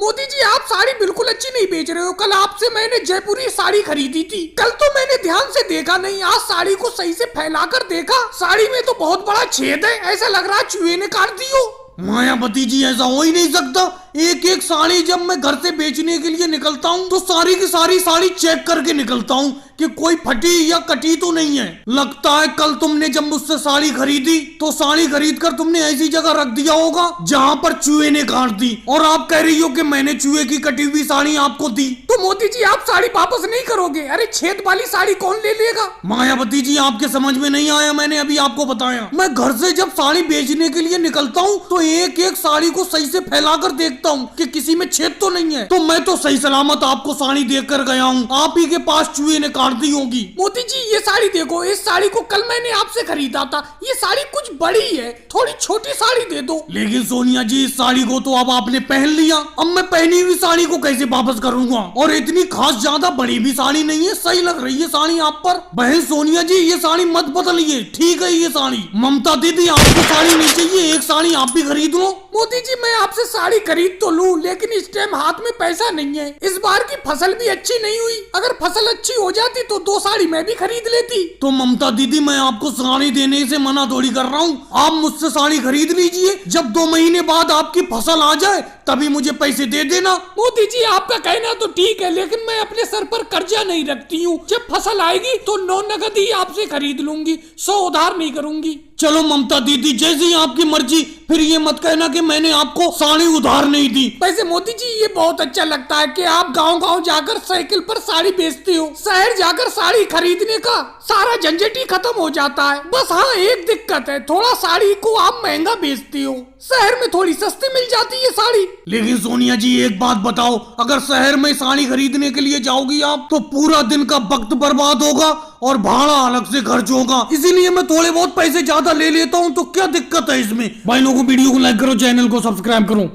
मोदी जी आप साड़ी बिल्कुल अच्छी नहीं बेच रहे हो। कल आपसे मैंने जयपुरी साड़ी खरीदी थी। कल तो मैंने ध्यान से देखा नहीं, आज साड़ी को सही से फैलाकर देखा, साड़ी में तो बहुत बड़ा छेद है, ऐसा लग रहा है चूहे ने काट दी हो। मायावती जी ऐसा हो ही नहीं सकता। एक एक साड़ी जब मैं घर से बेचने के लिए निकलता हूँ तो सारी की सारी साड़ी चेक करके निकलता हूँ कि कोई फटी या कटी तो नहीं है। लगता है कल तुमने जब मुझसे साड़ी खरीदी तो साड़ी खरीद कर तुमने ऐसी जगह रख दिया होगा जहाँ पर चूहे ने काट दी, और आप कह रही हो कि मैंने चूहे की कटी हुई साड़ी आपको दी। तो मोदी जी आप साड़ी वापस नहीं करोगे? अरे छेद वाली साड़ी कौन ले लेगा? मायावती जी आपके समझ में नहीं आया, मैंने अभी आपको बताया। मैं घर से जब साड़ी बेचने के लिए निकलता हूँ तो एक एक साड़ी को सही से फैलाकर देखता हूँ कि किसी में छेद तो नहीं है। तो मैं तो सही सलामत आपको साड़ी देख कर गया हूँ, आप ही के पास चूहे ने काट दी होगी। मोदी जी ये साड़ी देखो, इस साड़ी को कल मैंने आपसे खरीदा था, ये साड़ी कुछ बड़ी है, थोड़ी छोटी साड़ी दे दो। लेकिन सोनिया जी इस साड़ी को तो अब आपने पहन लिया, अब मैं पहनी हुई साड़ी को कैसे वापस करूंगा? और इतनी खास ज्यादा बड़ी भी साड़ी नहीं है, सही लग रही है साड़ी आप पर। बहन सोनिया जी ये साड़ी मत बदलिए, ठीक है ये साड़ी। ममता दीदी आपको साड़ी नहीं चाहिए, एक साड़ी आप भी खरीद लो। मोदी जी मैं आपसे साड़ी खरीद तो लूं, लेकिन इस टाइम हाथ में पैसा नहीं है। इस बार की फसल भी अच्छी नहीं हुई, अगर फसल अच्छी हो जाती तो 2 साड़ी मैं भी खरीद लेती। तो ममता दीदी मैं आपको साड़ी देने से मना थोड़ी कर रहा हूँ, आप मुझसे साड़ी खरीद लीजिए, जब 2 महीने बाद आपकी फसल आ जाए तभी मुझे पैसे दे देना। मोदी जी आपका कहना तो ठीक है, लेकिन मैं अपने सर पर कर्जा नहीं रखती हूँ। जब फसल आएगी तो 9 नगद ही आपसे खरीद लूंगी, 100 उधार नहीं करूंगी। चलो ममता दीदी जैसी आपकी मर्जी, फिर ये मत कहना कि मैंने आपको साड़ी उधार नहीं दी। वैसे मोदी जी ये बहुत अच्छा लगता है कि आप गांव-गांव जाकर साइकिल पर साड़ी बेचते हो। शहर जाकर साड़ी खरीदने का सारा झंझट ही खत्म हो जाता है। बस हाँ एक दिक्कत है, थोड़ा साड़ी को आप महंगा बेचते हो, शहर में थोड़ी सस्ती मिल जाती है साड़ी। लेकिन सोनिया जी एक बात बताओ, अगर शहर में साड़ी खरीदने के लिए जाओगी आप तो पूरा दिन का वक्त बर्बाद होगा और भाड़ा अलग से खर्च होगा, इसीलिए मैं थोड़े बहुत पैसे ज्यादा ले लेता हूँ। तो क्या दिक्कत है इसमें? भाई लोगों को वीडियो को लाइक करो, चैनल को सब्सक्राइब करो।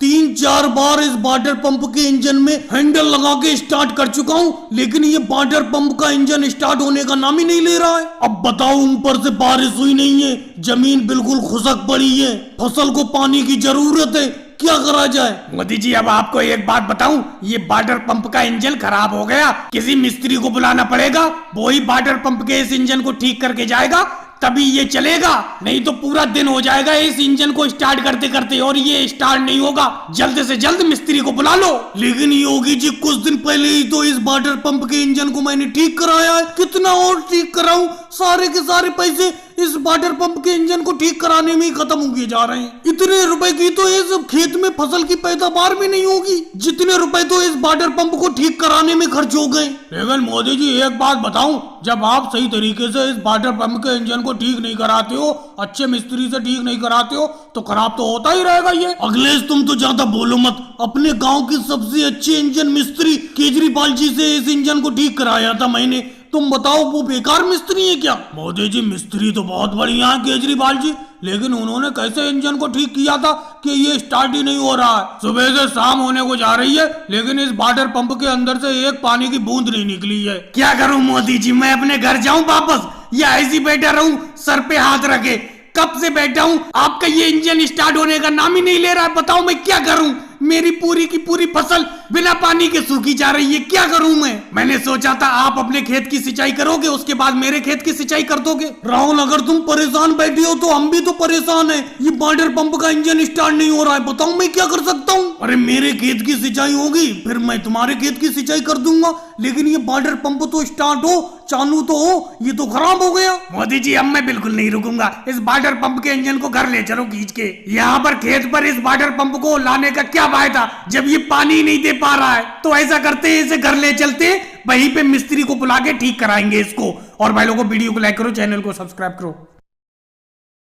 3-4 बार इस वाटर पंप के इंजन में हैंडल लगा के स्टार्ट कर चुका हूँ, लेकिन ये वाटर पंप का इंजन स्टार्ट होने का नाम ही नहीं ले रहा है। अब बताओ ऊपर से बारिश हुई नहीं है, जमीन बिल्कुल खुशक पड़ी है, फसल को पानी की जरूरत है, क्या करा जाए? मोदी जी अब आपको एक बात बताऊं, ये वाटर पंप का इंजन खराब हो गया, किसी मिस्त्री को बुलाना पड़ेगा, वो ही वाटर पंप के इस इंजन को ठीक करके जाएगा, तभी ये चलेगा, नहीं तो पूरा दिन हो जाएगा इस इंजन को स्टार्ट करते करते और ये स्टार्ट नहीं होगा। जल्द से जल्द मिस्त्री को बुला लो। लेकिन योगी जी कुछ दिन पहले ही तो इस वाटर पंप के इंजन को मैंने ठीक कराया है, कितना और ठीक कराऊं? सारे के सारे पैसे इस वाटर पंप के इंजन को ठीक कराने में ही खत्म हो जा रहे हैं। इतने रुपए की तो इस खेत में फसल की पैदावार भी नहीं होगी, जितने रुपए तो इस वाटर पंप को ठीक कराने में खर्च हो गए। लेकिन मोदी जी एक बात बताऊं, जब आप सही तरीके से इस वाटर पंप के इंजन को ठीक नहीं कराते हो, अच्छे मिस्त्री से ठीक नहीं कराते हो, तो खराब तो होता ही रहेगा ये। अखिलेश तुम तो ज्यादा बोलो मत, अपने गांव की सबसे अच्छे इंजन मिस्त्री केजरीवाल जी से इस इंजन को ठीक कराया था मैंने, तुम बताओ वो बेकार मिस्त्री है क्या? मोदी जी मिस्त्री तो बहुत बढ़िया है केजरीवाल जी, लेकिन उन्होंने कैसे इंजन को ठीक किया था कि ये स्टार्ट ही नहीं हो रहा है। सुबह से शाम होने को जा रही है, लेकिन इस वाटर पंप के अंदर से एक पानी की बूंद नहीं निकली है। क्या करूं मोदी जी, मैं अपने घर जाऊं वापस या ऐसी बैठा रहूं सर पे हाथ रखे? कब से बैठा हूं, आपका ये इंजन स्टार्ट होने का नाम ही नहीं ले रहा है। बताओ मैं क्या करूं? मेरी पूरी की पूरी फसल बिना पानी के सूखी जा रही है, क्या करूं मैं? मैंने सोचा था आप अपने खेत की सिंचाई करोगे, उसके बाद मेरे खेत की सिंचाई कर दोगे। राहुल अगर तुम परेशान बैठी हो तो हम भी तो परेशान हैं। ये वाटर पंप का इंजन स्टार्ट नहीं हो रहा है, बताओ मैं क्या कर सकता हूँ? अरे मेरे खेत की सिंचाई होगी फिर मैं तुम्हारे खेत की सिंचाई कर दूंगा, लेकिन ये वाटर पंप तो स्टार्ट हो, चालू तो हो, ये तो खराब हो गया। मोदी जी अब मैं बिल्कुल नहीं रुकूंगा, इस वाटर पंप के इंजन को घर ले चलो खींच के। यहाँ पर खेत पर इस वाटर पंप को लाने का क्या फायदा जब ये पानी नहीं दे पा रहा है? तो ऐसा करते हैं, इसे घर ले चलते, वहीं पे मिस्त्री को बुला के ठीक कराएंगे इसको। और भाई लोगों वीडियो को लाइक करो, चैनल को सब्सक्राइब करो।